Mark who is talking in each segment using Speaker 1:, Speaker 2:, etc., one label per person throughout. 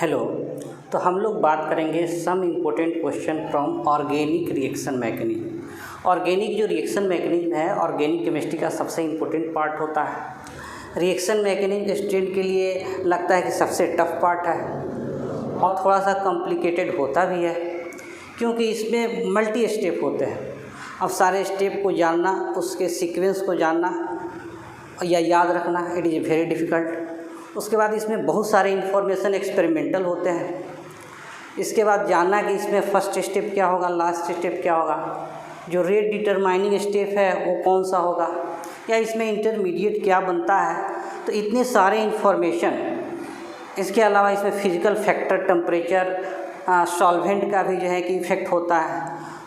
Speaker 1: Hello. तो हम लोग बात करेंगे some important question from organic reaction mechanism. Organic जो रिएक्शन मैकेनिज्म है ऑर्गेनिक केमिस्ट्री का सबसे इम्पोर्टेंट पार्ट होता है। रिएक्शन मैकेनिज्म स्टूडेंट के लिए लगता है कि सबसे टफ पार्ट है और थोड़ा सा कॉम्प्लिकेटेड होता भी है, क्योंकि इसमें मल्टी स्टेप होते हैं। अब सारे स्टेप को जानना, उसके सीक्वेंस को जानना या याद रखना, इट इज़ वेरी डिफ़िकल्ट। उसके बाद इसमें बहुत सारे इन्फॉर्मेशन एक्सपेरिमेंटल होते हैं। इसके बाद जानना कि इसमें फर्स्ट स्टेप क्या होगा, लास्ट स्टेप क्या होगा, जो रेट डिटरमाइनिंग स्टेप है वो कौन सा होगा, या इसमें इंटरमीडिएट क्या बनता है। तो इतने सारे इन्फॉर्मेशन, इसके अलावा इसमें फिजिकल फैक्टर, टेम्परेचर, सॉल्वेंट का भी जो है कि इफेक्ट होता है।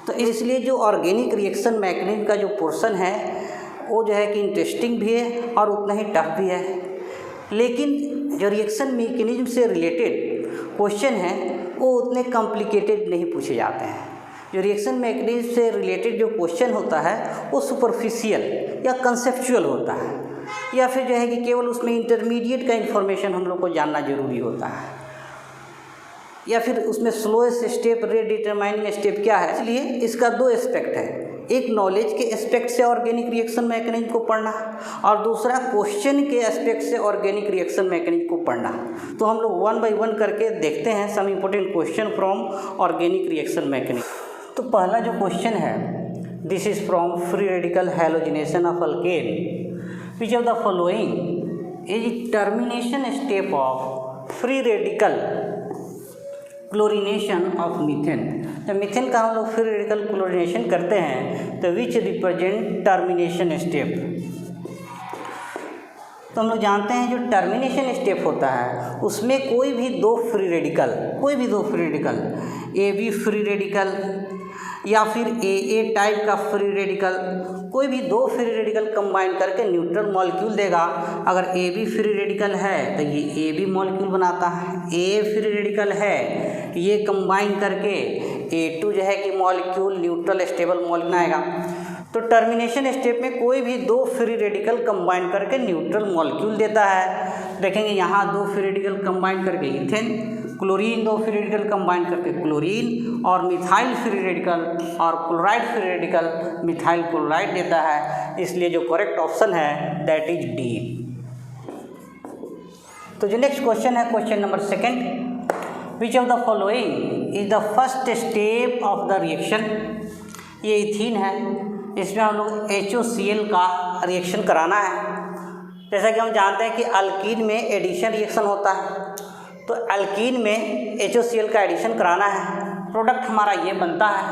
Speaker 1: तो इसलिए जो ऑर्गेनिक रिएक्शन मैकेनिज्म का जो पोर्शन है वो जो है कि इंटरेस्टिंग भी है और उतना ही टफ भी है। लेकिन जो रिएक्शन मैकेनिज्म से रिलेटेड क्वेश्चन हैं वो उतने कॉम्प्लिकेटेड नहीं पूछे जाते हैं। जो रिएक्शन मैकेनिज्म से रिलेटेड जो क्वेश्चन होता है वो सुपरफिशियल या कंसेप्चुअल होता है, या फिर जो है कि केवल उसमें इंटरमीडिएट का इन्फॉर्मेशन हम लोग को जानना ज़रूरी होता है, या फिर उसमें slowest step, rate determining step क्या है। इसलिए इसका दो एस्पेक्ट है, एक नॉलेज के एस्पेक्ट से ऑर्गेनिक रिएक्शन मैकेनिज्म को पढ़ना और दूसरा क्वेश्चन के एस्पेक्ट से ऑर्गेनिक रिएक्शन मैकेनिज्म को पढ़ना। तो हम लोग वन बाय वन करके देखते हैं some important question from organic reaction mechanism. तो पहला जो क्वेश्चन है, this is from free radical halogenation of alkane, which of the following is termination step of free radical chlorination of methane. जब methane का हम लोग फ्री रेडिकल क्लोरीनेशन करते हैं तो विच रिप्रेजेंट टर्मिनेशन स्टेप। तो हम लोग जानते हैं जो टर्मिनेशन स्टेप होता है उसमें कोई भी दो free radical A B free radical या फिर ए टाइप का फ्री रेडिकल, कोई भी दो फ्री रेडिकल कंबाइन करके न्यूट्रल मॉलिक्यूल देगा। अगर ए बी फ्री रेडिकल है तो ये ए बी मॉलिक्यूल बनाता है, ए फ्री रेडिकल है ये कंबाइन करके A2 जो है कि मॉलिक्यूल न्यूट्रल स्टेबल मॉलिक्यूल बनाएगा। तो टर्मिनेशन स्टेप में कोई भी दो फ्री रेडिकल कंबाइन करके न्यूट्रल मॉलिक्यूल देता है। देखेंगे यहाँ दो फ्री रेडिकल कंबाइन करके इथेन, क्लोरीन दो फ्री रेडिकल कंबाइन करके क्लोरीन, और मिथाइल फ्री रेडिकल और chloride free radical methyl chloride देता है। इसलिए जो करेक्ट ऑप्शन है दैट इज डी। तो जो नेक्स्ट क्वेश्चन है, question number second, which of the following is the first step of the reaction. ये इथीन है, इसमें हम लोग HOCl का रिएक्शन कराना है। जैसा कि हम जानते हैं कि अल्कीन में एडिशन रिएक्शन होता है, तो अल्कीन में HOCl का एडिशन कराना है। प्रोडक्ट हमारा ये बनता है,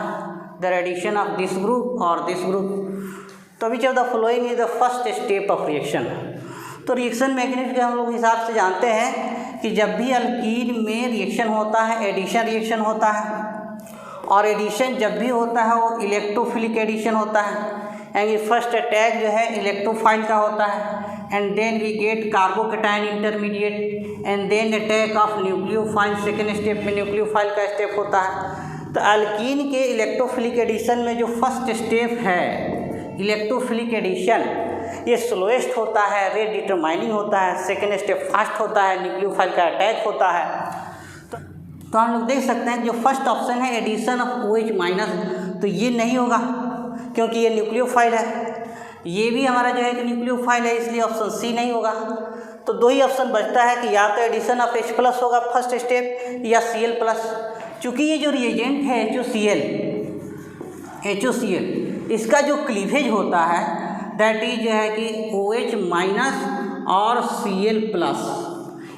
Speaker 1: the addition of this group और दिस ग्रुप। तो which of the following is the first step of reaction. तो रिएक्शन मैकेनिज्म के हम लोग हिसाब से जानते हैं कि जब भी अल्कीन में रिएक्शन होता है एडिशन रिएक्शन होता है, और एडिशन जब भी होता है वो इलेक्ट्रोफिलिक एडिशन होता है, यानी फर्स्ट अटैक जो है इलेक्ट्रोफाइल का होता है, and then we get carbocation intermediate and then attack of nucleophile. Second step में न्यूक्लियोफाइल का स्टेप होता है। तो अल्कीन के इलेक्ट्रोफिलिक एडिशन में जो फर्स्ट स्टेप है इलेक्ट्रोफिलिक एडिशन, ये स्लोएस्ट होता है, रेट डिटरमाइनिंग होता है। सेकेंड स्टेप फास्ट होता है, न्यूक्लियोफाइल का अटैक होता है। तो हम लोग देख सकते हैं जो फर्स्ट ऑप्शन है एडिशन ऑफ OH माइनस, तो ये नहीं होगा क्योंकि ये न्यूक्लियोफाइल है। ये भी हमारा जो है कि न्यूक्लियोफाइल है, इसलिए ऑप्शन सी नहीं होगा। तो दो ही ऑप्शन बचता है कि या तो एडिशन ऑफ H प्लस होगा फर्स्ट स्टेप, या Cl प्लस। चूँकि ये जो रिएजेंट है HOCl, इसका जो क्लीवेज होता है दैट इज जो है कि OH माइनस और Cl प्लस,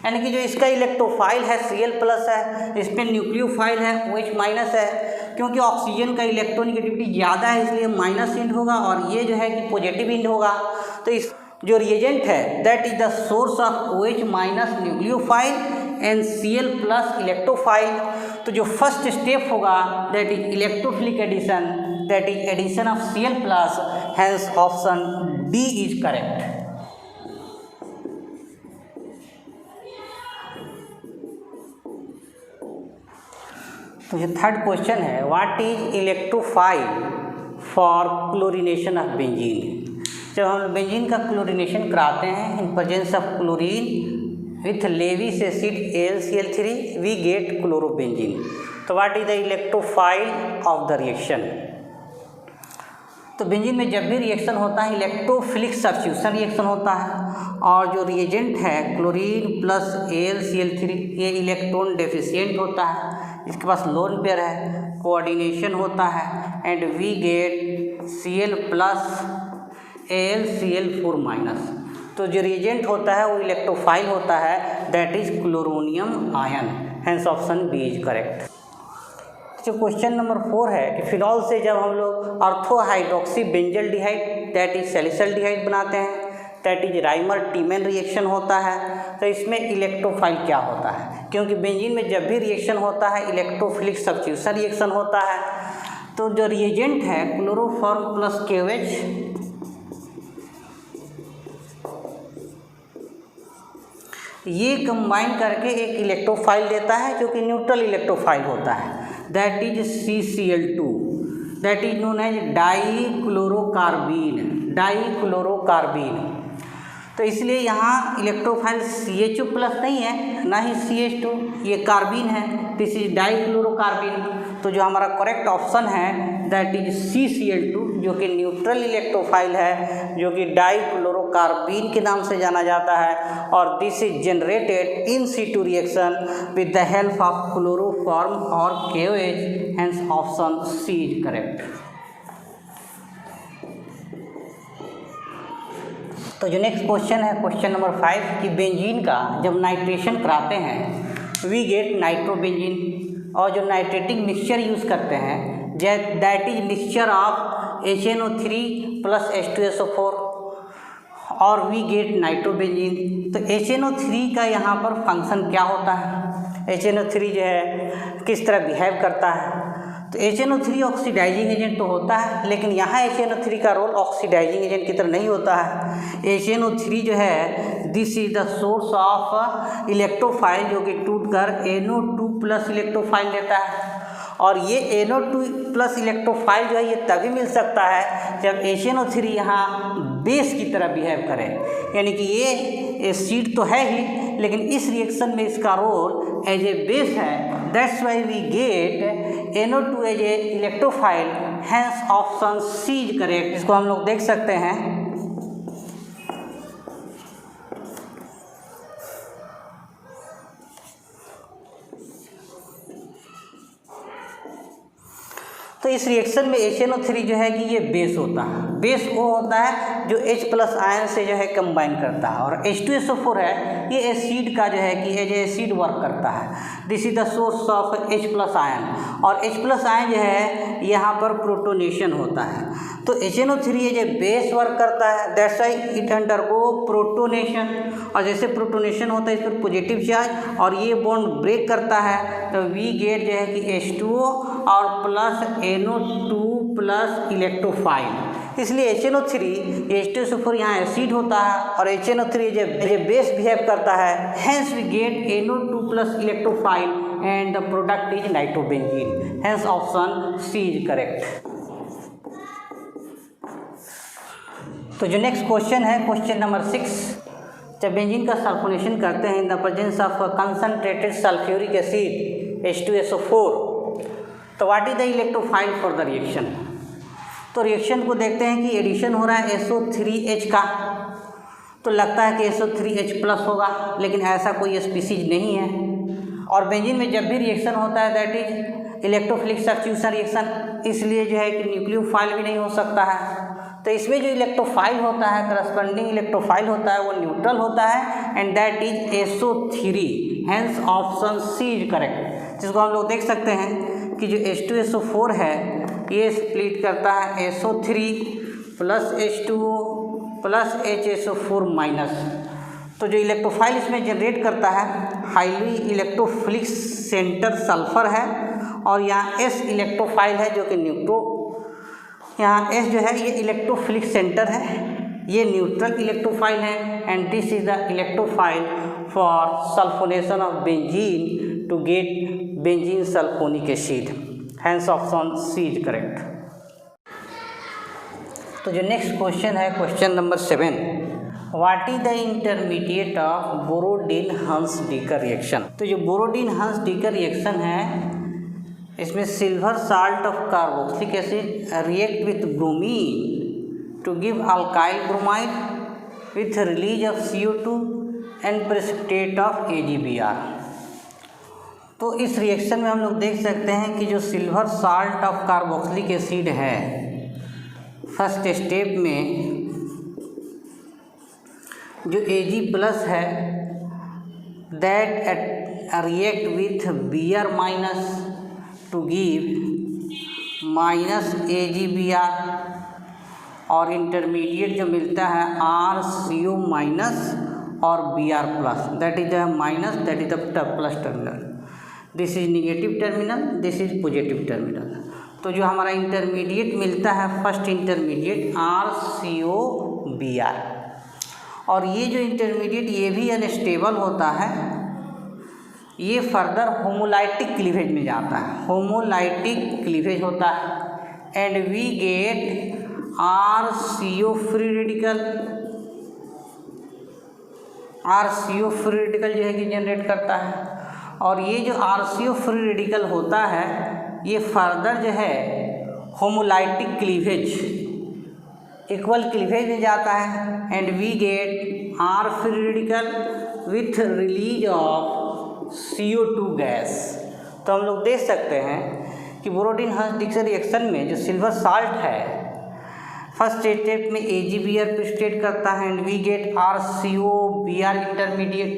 Speaker 1: यानी कि जो इसका इलेक्ट्रोफाइल है Cl प्लस है, इस पर न्यूक्लियोफाइल है OH माइनस है। क्योंकि ऑक्सीजन का इलेक्ट्रोनेगेटिविटी ज़्यादा है इसलिए माइनस इंड होगा, और ये जो है कि पॉजिटिव इंड होगा। तो इस जो रिएजेंट है that is the source of OH minus nucleophile and Cl plus electrophile. तो जो फर्स्ट स्टेप होगा that is electrophilic addition, that is addition of Cl plus, hence option D is correct. तो ये थर्ड क्वेश्चन है, what is electrophile for chlorination of benzene. जब हम benzene का chlorination कराते हैं in presence of chlorine with Lewis acid AlCl3 we get chlorobenzene. तो what is the electrophile of the reaction? तो बेंजीन में जब भी रिएक्शन होता है इलेक्ट्रोफिलिक सब्स्टिट्यूशन रिएक्शन होता है और जो रिएजेंट है क्लोरीन प्लस AlCl3 ये इलेक्ट्रॉन डेफिशिएंट होता है, इसके पास लोन पेयर है, कोऑर्डिनेशन होता है and we get Cl plus AlCl4 minus. तो जो रिएजेंट होता है वो इलेक्ट्रोफाइल होता है, that is chloronium ion, hence option B is correct. जो क्वेश्चन नंबर 4 है कि फिनॉल से जब हम लोग ortho hydroxy benzaldehyde that is salicylaldehyde बनाते हैं, that is Reimer Tiemann reaction होता है, तो इसमें इलेक्ट्रोफाइल क्या होता है? क्योंकि बेंजीन में जब भी रिएक्शन होता है इलेक्ट्रोफिलिक सब्स्टिट्यूशन रिएक्शन होता है। तो जो रिएजेंट है क्लोरोफॉर्म प्लस KOH ये कंबाइन करके एक इलेक्ट्रोफाइल देता है जो कि न्यूट्रल इलेक्ट्रोफाइल होता है, that is CCl2, that is known as dichlorocarbene. तो इसलिए यहाँ इलेक्ट्रोफाइल CHO प्लस नहीं है ना ही CH2, ये कार्बीन है, दिस इज डाइक्लोरोकार्बीन। तो जो हमारा करेक्ट ऑप्शन है दैट इज CCl2 जो कि न्यूट्रल इलेक्ट्रोफाइल है, जो कि डाइक्लोरोकार्बीन के नाम से जाना जाता है और this is generated in situ reaction with the help of chloroform और KOH, hence option C is correct. तो जो नेक्स्ट क्वेश्चन है क्वेश्चन नंबर 5 कि बेंजीन का जब नाइट्रेशन कराते हैं वी गेट नाइट्रोबेंजीन, और जो नाइट्रेटिक मिक्सचर यूज़ करते हैं that is mixture of HNO3 plus H2SO4 और वी गेट नाइट्रोबेंजीन। तो HNO3 का यहाँ पर फंक्शन क्या होता है? HNO3 जो है किस तरह बिहेव करता है? तो HNO3 ऑक्सीडाइजिंग एजेंट तो होता है, लेकिन यहाँ HNO3 का रोल ऑक्सीडाइजिंग एजेंट की तरह नहीं होता है। HNO3 जो है this is the source of electrophile जो कि टूटकर NO2 प्लस इलेक्ट्रोफाइल देता है, और ये NO2 प्लस इलेक्ट्रोफाइल जो है ये तभी मिल सकता है जब HNO3 यहाँ बेस की तरह बिहेव करे, यानी कि ये एसिड तो है ही लेकिन इस रिएक्शन में इसका रोल एज ए बेस है, that's why we get NO2 as a electrophile, hence option C is correct. इसको हम लोग देख सकते हैं तो इस रिएक्शन में HNO3 जो है कि ये बेस होता है, बेस वो होता है जो H प्लस आयन से जो है कंबाइन करता है, और H2SO4 है ये एसिड का जो है कि एज एसिड वर्क करता है, this is the source of H plus ion, और H प्लस आयन जो है यहाँ पर प्रोटोनेशन होता है। तो HNO3 as a base work करता है, that's why it undergo protonation, और जैसे प्रोटोनेशन होता है इस पर पॉजिटिव चार्ज और ये बॉन्ड ब्रेक करता है, तो वी गेट जो है कि H2O और प्लस NO2 प्लस इलेक्ट्रोफाइल। इसलिए HNO3 H2SO4 यहाँ एसिड होता है और HNO3 जो बेस बिहेव करता है, hence we get NO2 plus electrophile and the product is nitrobenzene, hence option C is correct. तो जो नेक्स्ट क्वेश्चन है क्वेश्चन नंबर 6, जब बेंजीन का सल्फोनेशन करते हैं in the presence of concentrated sulphuric acid H2SO4, तो what is the electrophile for the reaction? तो reaction को देखते हैं कि एडिशन हो रहा है SO3H का, तो लगता है कि SO3H प्लस होगा, लेकिन ऐसा कोई स्पीसीज नहीं है। और बेंजीन में जब भी रिएक्शन होता है that is electrophilic substitution reaction, इसलिए जो है कि न्यूक्लियोफाइल भी नहीं हो सकता है। तो इसमें जो इलेक्ट्रोफाइल होता है करस्पॉन्डिंग इलेक्ट्रोफाइल होता है वो न्यूट्रल होता है and that is SO3, hence option C is correct. जिसको हम लोग देख सकते हैं कि जो H2SO4 है ये स्प्लिट करता है SO3 plus H2O plus HSO4 minus. तो जो इलेक्ट्रोफाइल इसमें जनरेट करता है हाईली इलेक्ट्रोफिलिक सेंटर सल्फर है, और यहाँ S इलेक्ट्रोफाइल है जो कि यहाँ S जो है ये इलेक्ट्रोफिलिक सेंटर है, ये न्यूट्रल इलेक्ट्रोफाइल है and this is the electrophile for sulphonation of benzene to get benzene sulphonic acid, hence option C is correct. तो जो नेक्स्ट क्वेश्चन है question number 7, what is the intermediate of Borodin Hunsdiecker reaction. तो जो Borodin Hunsdiecker reaction है इसमें silver salt of carboxylic acid react with bromine to give alkyl bromide with release of CO2 and precipitate of AgBr। तो इस reaction में हम लोग देख सकते हैं कि जो silver salt of carboxylic acid है फर्स्ट स्टेप में जो Ag+ है that react with Br minus two give -AgBr और इंटरमीडिएट जो मिलता है RCO माइनस और Br+, that is the minus, that is the plus terminal, this is negative terminal, this is positive terminal. तो जो हमारा इंटरमीडिएट मिलता है फर्स्ट इंटरमीडिएट RCOBr, और ये जो इंटरमीडिएट ये भी अनस्टेबल होता है, ये फर्दर होमोलाइटिक क्लीवेज में जाता है, होमोलाइटिक क्लीवेज होता है and we get RCO free radical, RCO free radical जो है कि जनरेट करता है। और ये जो RCO फ्री रेडिकल होता है ये फर्दर जो है होमोलाइटिक क्लीवेज, इक्वल क्लीवेज में जाता है and we get R free radical with release of CO2 gas. तो हम लोग देख सकते हैं कि बोरोडीन-हंस-डीकर रिएक्शन में जो सिल्वर साल्ट है फर्स्ट स्टेप में AgBr प्रेसिपिटेट करता है and we get RCOBr intermediate,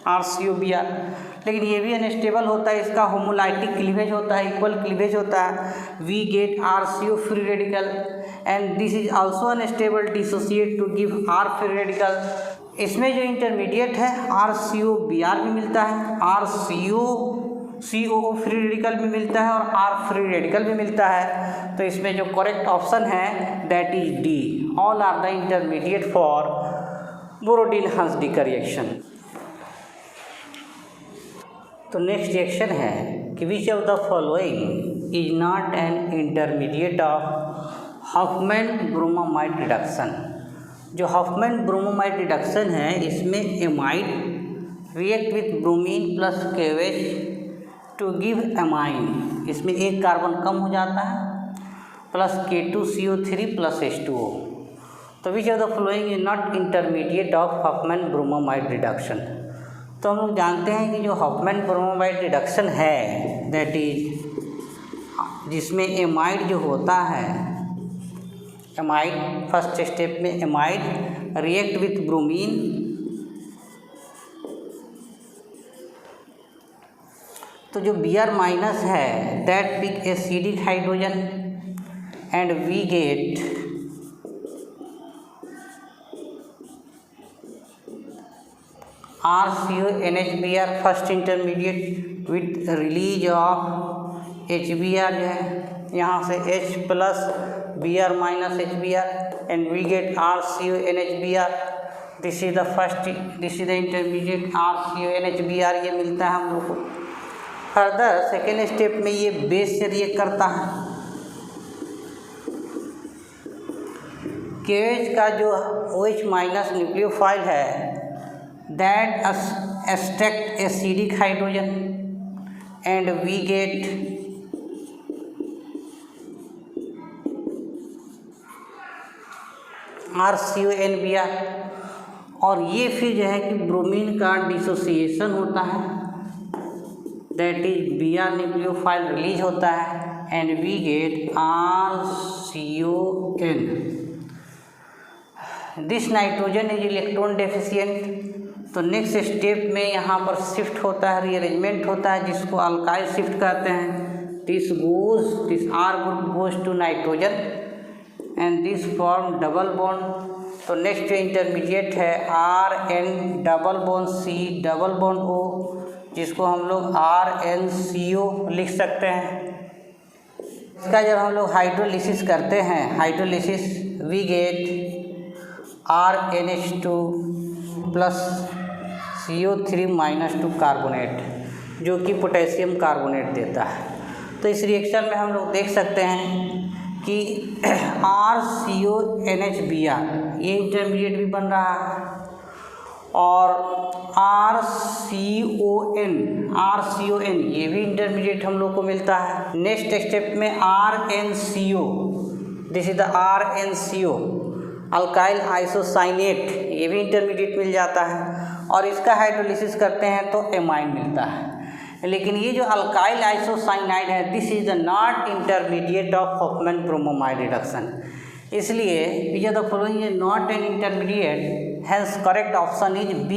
Speaker 1: RCOBr, लेकिन ये भी अनस्टेबल होता है, इसका होमोलाइटिक क्लीवेज होता है, इक्वल क्लीवेज होता है, we get RCO free radical and this is also unstable dissociate to give R free radical. इसमें जो इंटरमीडिएट है RCOBr भी मिलता है, COO फ्री रेडिकल भी मिलता है और R फ्री रेडिकल भी मिलता है। तो इसमें जो करेक्ट ऑप्शन है that is D, all are the intermediate for Borodin Hunsdiecker reaction. तो नेक्स्ट रिएक्शन है कि which of the following is not an intermediate of Hofmann bromamide reduction. जो हॉफमैन ब्रोमोमाइड रिडक्शन है इसमें amide react with bromine plus KOH to give amine, इसमें एक carbon कम हो जाता है प्लस K2CO3 प्लस H2O। तो which of the following is not intermediate of Hofmann bromamide reduction. तो हम लोग जानते हैं कि जो हॉफमैन ब्रोमोमाइड रिडक्शन है दैट इज जिसमें एमाइड जो होता है, एमाइड फर्स्ट स्टेप में एमाइड रिएक्ट विथ ब्रोमीन तो जो Br माइनस है that pick acidic hydrogen and we get RCONHBr first intermediate with release of HBr जो है यहाँ से H plus Br minus HBr and we get RCONHBr, this is the first, this is the intermediate RCONHBr, ये मिलता है हम लोग को। फर्दर सेकेंड स्टेप में ये बेस से रिएक्ट करता है, KOH का जो OH माइनस न्यूक्लियोफाइल है that extract acidic hydrogen and we get RCONBr, और ये फिर जो है कि ब्रोमीन का डिसोसिएशन होता है that is Br nucleophile release होता है and we get RCON। This nitrogen is electron deficient. तो नेक्स्ट स्टेप में यहाँ पर शिफ्ट होता है, रीअरेंजमेंट होता है जिसको अल्काइल शिफ्ट कहते हैं। This R group goes to nitrogen and this form double bond. तो नेक्स्ट जो इंटरमीडिएट है RN double bond C double bond O, जिसको हम लोग RnCO लिख सकते हैं। इसका जब हम लोग हाइड्रोलिसिस करते हैं, hydrolysis we get RNH2 plus CO3 minus 2 carbonate, जो कि पोटेशियम कार्बोनेट देता है। तो इस रिएक्शन में हम लोग देख सकते हैं कि RCONHBr ये इंटरमीडिएट भी बन रहा है, और RCON ये भी इंटरमीडिएट हम लोग को मिलता है। नेक्स्ट स्टेप में RNCO, this is the RNCO alkyl isocyanate, ये भी इंटरमीडिएट मिल जाता है, और इसका हाइड्रोलिसिस करते हैं तो एमाइन मिलता है। लेकिन ये जो अल्काइल आइसोसाइनाइड है, this is the not intermediate of Hofmann bromamide reduction, इसलिए which are the following is not an intermediate, hence correct option is B,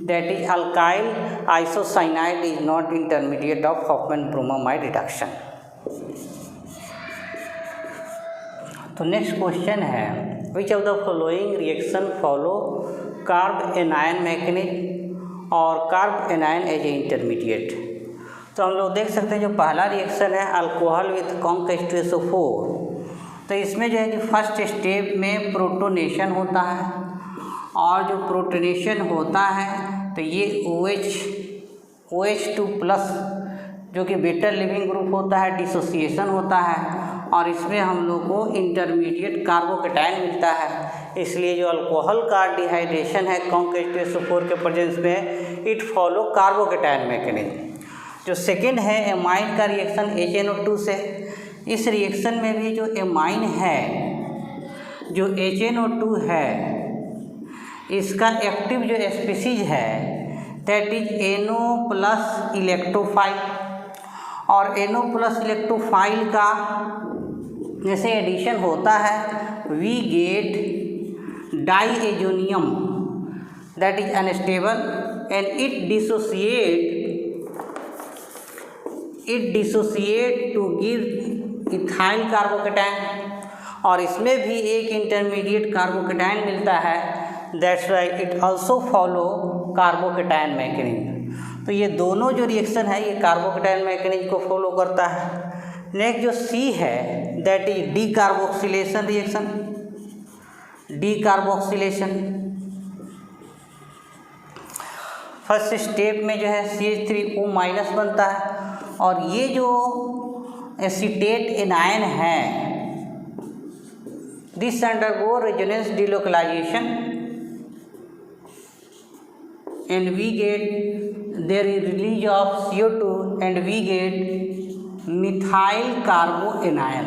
Speaker 1: that is alkyl isocyanide is not intermediate of Hofmann bromamide reduction। तो next question है, which of the following reaction follow carbanion mechanism और carbanion as a intermediate. तो हम लोग देख सकते हैं जो पहला रिएक्शन है अल्कोहल विथ कॉन्क H2SO4, तो इसमें जो है कि फर्स्ट स्टेप में प्रोटोनेशन होता है, और जो प्रोटोनेशन होता है तो ये OH2 प्लस जो कि बेटर लिविंग ग्रुप होता है, डिसोसिएशन होता है, और इसमें हम लोग को इंटरमीडिएट कार्बोकेटायन मिलता है। इसलिए जो अल्कोहल का डिहाइड्रेशन है कॉन्क H2SO4 के प्रेजेंस में, इट फॉलो कार्बोकेटायन मैकेनिज्म। जो सेकेंड है एमाइन का रिएक्शन HNO2 से, इस रिएक्शन में भी जो एमाइन है, जो HNO2 है, इसका एक्टिव जो स्पीसीज है that is NO plus electrophile, और NO प्लस इलेक्ट्रोफाइल का जैसे एडिशन होता है we get diazonium that is unstable and it dissociate to give ethyl carbocation, और इसमें भी एक इंटरमीडिएट कार्बोकेटायन मिलता है, that's why it also follow carbocation mechanism. तो ये दोनों जो रिएक्शन है ये कार्बोकेटायन मैकेनिज्म को फॉलो करता है। नेक्स्ट जो C है that is D carboxylation reaction, D carboxylation. First step में जो है CH3O माइनस बनता है, और ये जो एसीटेट एनायन है this undergo resonance delocalisation and we get there is release of CO2 and we get methyl कार्बोएनायन,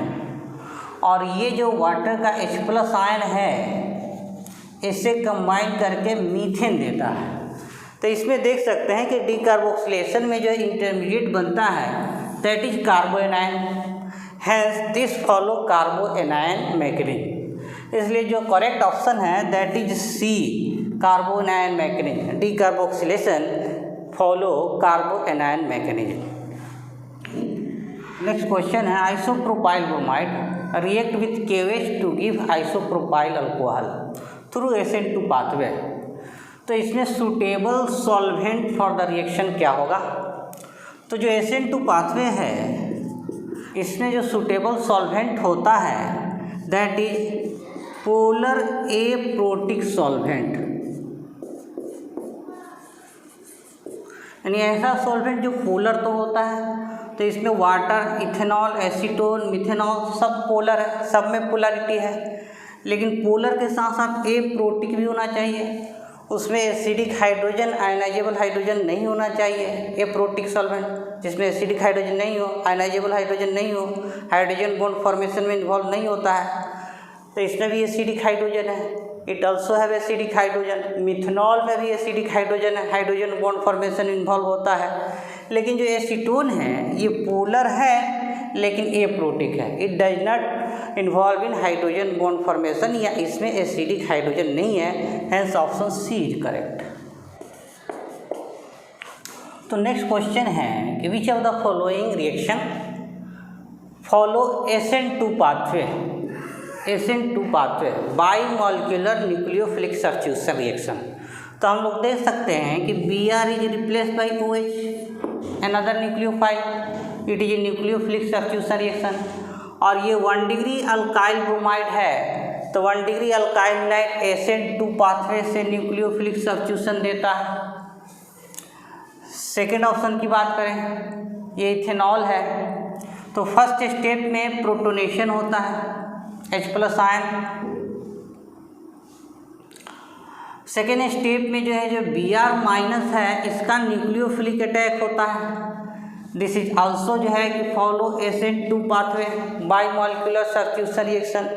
Speaker 1: और ये जो वाटर का H+ आयन है इससे कंबाइन करके मीथेन देता है। तो इसमें देख सकते हैं कि डीकार्बोक्सिलेशन में जो इंटरमीडिएट बनता है that is carbanion, hence this follow carbanion mechanism. इसलिए जो करेक्ट ऑप्शन है that is C, carbanion mechanism, decarboxylation follow carbanion mechanism. Next question है isopropyl bromide react with KOH to give isopropyl alcohol through SN2 pathway. तो इसमें suitable solvent for the reaction क्या होगा? तो जो SN2 पाथवे है इसमें जो सूटेबल सॉल्वेंट होता है that is polar aprotic solvent, यानी ऐसा सॉल्वेंट जो पोलर तो होता है, तो इसमें वाटर, इथेनॉल, एसीटोन, मिथेनॉल सब पोलर है, सब में पोलरिटी है, लेकिन पोलर के साथ साथ एप्रोटिक भी होना चाहिए, उसमें एसिडिक हाइड्रोजन, आयनाइजेबल हाइड्रोजन नहीं होना चाहिए। एप्रोटिक सॉल्वेंट जिसमें एसिडिक हाइड्रोजन नहीं हो, आयनाइजेबल हाइड्रोजन नहीं हो, हाइड्रोजन बॉन्ड फॉर्मेशन में इन्वॉल्व नहीं होता है, तो इसमें भी एसिडिक हाइड्रोजन है, it also have acidic hydrogen. Methanol में भी एसिडिक हाइड्रोजन है, हाइड्रोजन बॉन्ड फॉर्मेशन इन्वॉल्व होता है। लेकिन जो एसीटोन है ये पोलर है लेकिन एप्रोटिक है, it does not involve in hydrogen bond formation, या इसमें एसिडिक हाइड्रोजन नहीं है, hence option C is correct. तो नेक्स्ट क्वेश्चन है कि which of the following reaction follow SN2 pathway, SN2 pathway bimolecular nucleophilic substitution reaction. तो हम लोग देख सकते हैं कि Br is replace by OH another nucleophile, it is a nucleophilic substitution reaction, और ये 1 डिग्री अल्काइल ब्रोमाइड है, तो 1 degree alkyl bromide SN2 pathway से न्यूक्लियोफिलिक सब्स्टिट्यूशन देता है। सेकेंड ऑप्शन की बात करें, ये इथेनॉल है, तो फर्स्ट स्टेप में प्रोटोनेशन होता है H+ आयन, सेकेंड स्टेप में जो है जो Br- है इसका न्यूक्लियोफिलिक अटैक होता है। दिस इज आल्सो जो है कि follow SN2 pathway by molecular substitution reaction.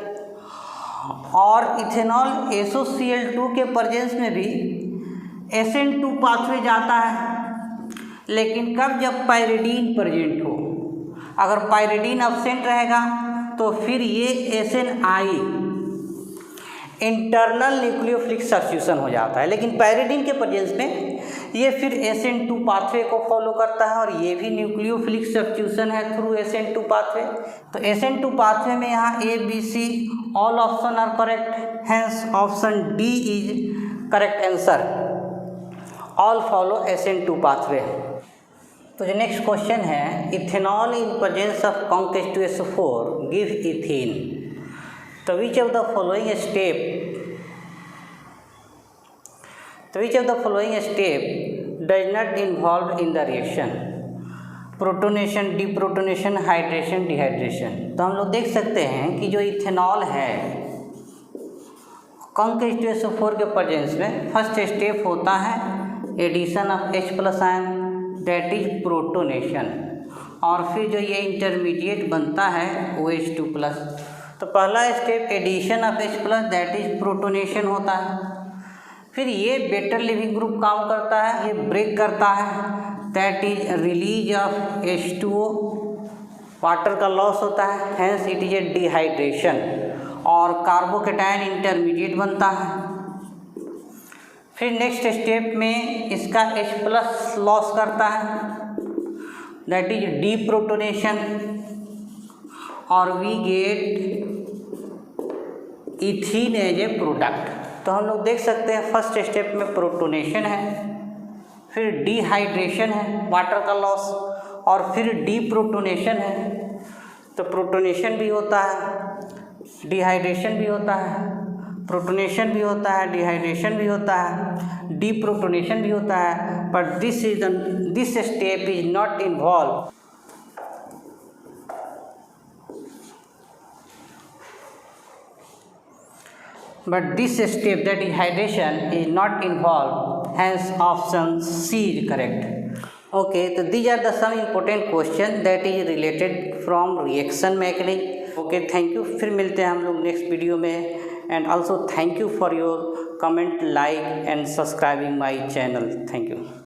Speaker 1: और इथेनॉल SOCl2 के प्रेजेंस में भी SN2 पाथवे जाता है, लेकिन कब? जब पायरिडीन प्रेजेंट हो। अगर पायरिडीन एब्सेंट रहेगा तो फिर ये SNI इंटरनल न्यूक्लियोफिलिक सब्स्टिट्यूशन हो जाता है, लेकिन पायरिडीन के प्रेजेंस में ये फिर SN2 पाथवे को फॉलो करता है और ये भी न्यूक्लियोफिलिक सब्स्टिट्यूशन है थ्रू SN2 पाथवे। तो SN2 पाथवे में यहाँ ABC all option are correct, hence option D is correct answer, all follow SN2 pathway. तो जो नेक्स्ट क्वेश्चन है, ethanol in presence of CONK2SO4 give ethene, तो which of the following step does not involve in the reaction? Protonation, deprotonation, hydration, dehydration. तो हम लोग देख सकते हैं कि जो इथेनॉल है CONK2SO4 के प्रेजेंस में फर्स्ट स्टेप होता है addition of H+ ion, that is protonation, और फिर जो ये इंटरमीडिएट बनता है OH2+। तो पहला step addition of H+, that is protonation होता है। फिर ये बेटर लिविंग ग्रुप काम करता है, ये ब्रेक करता है, that is release of H2O, water का लॉस होता है, hence it is A dehydration, और कार्बोकेटायन इंटरमीडिएट बनता है। फिर नेक्स्ट स्टेप में इसका H+ लॉस करता है, दैट इज डीप्रोटोनेशन, और we get ethene as a product. तो हम लोग देख सकते हैं फर्स्ट स्टेप में प्रोटोनेशन है, फिर डिहाइड्रेशन है, वाटर का लॉस, और फिर डीप्रोटोनेशन है। तो प्रोटोनेशन भी होता है, डिहाइड्रेशन भी होता है, प्रोटोनेशन भी होता है, डिहाइड्रेशन भी होता है, डीप्रोटोनेशन भी होता है, but this step is not involve but this step, that is hydration, is not involved, hence option C is correct. Okay, so these are the some important questions that is related from reaction mechanism. Okay, thank you, फिर मिलते हैं हम लोग next video में, and also thank you for your comment, like and subscribing my channel. Thank you.